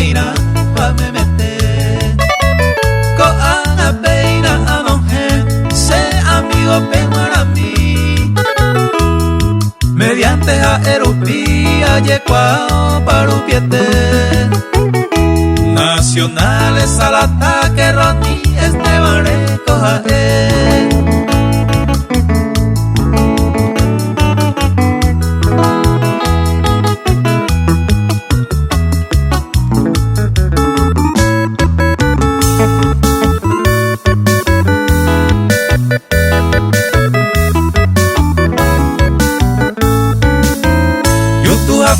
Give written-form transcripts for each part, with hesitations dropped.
ira pa me mete ko ana peina anoje se amigo para mí mediante a erupía yecuao parupiete nacionales al ataque Ronnie Esteban recoja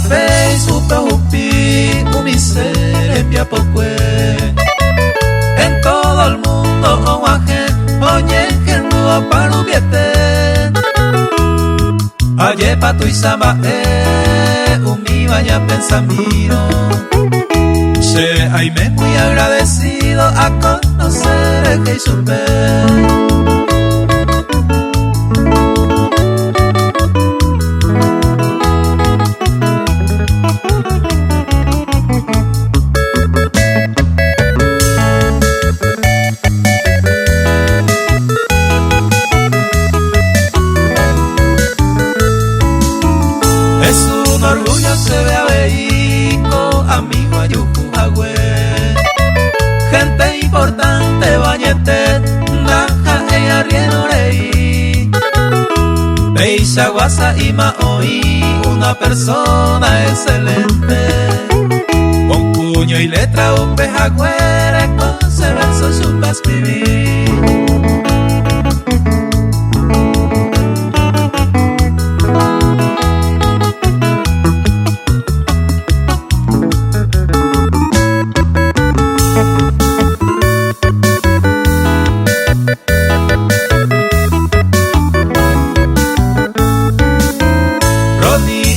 Facebook hupi umise piapocue en todo el mundo oaje oye que no parubiete aye pa tu isama umi vaya pensamiro che aime muy agradecido a conocer que supe orgullo se ve a Beico, amigo Ayucuagüe, gente importante, Bañete, Naja, Arrieno, Rey, Beisaguasa y Maoí, una persona excelente, con puño y letra, un pejagüere, con ese verso supe escribir.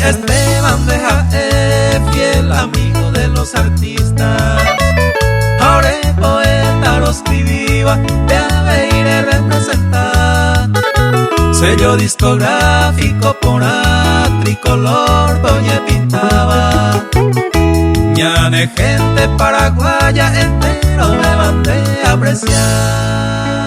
Esteban deja fiel amigo de los artistas ahora poeta lo escribía de haber representar sello discográfico por a tricolor doña pintaba ñane gente paraguaya entero me van de apreciar.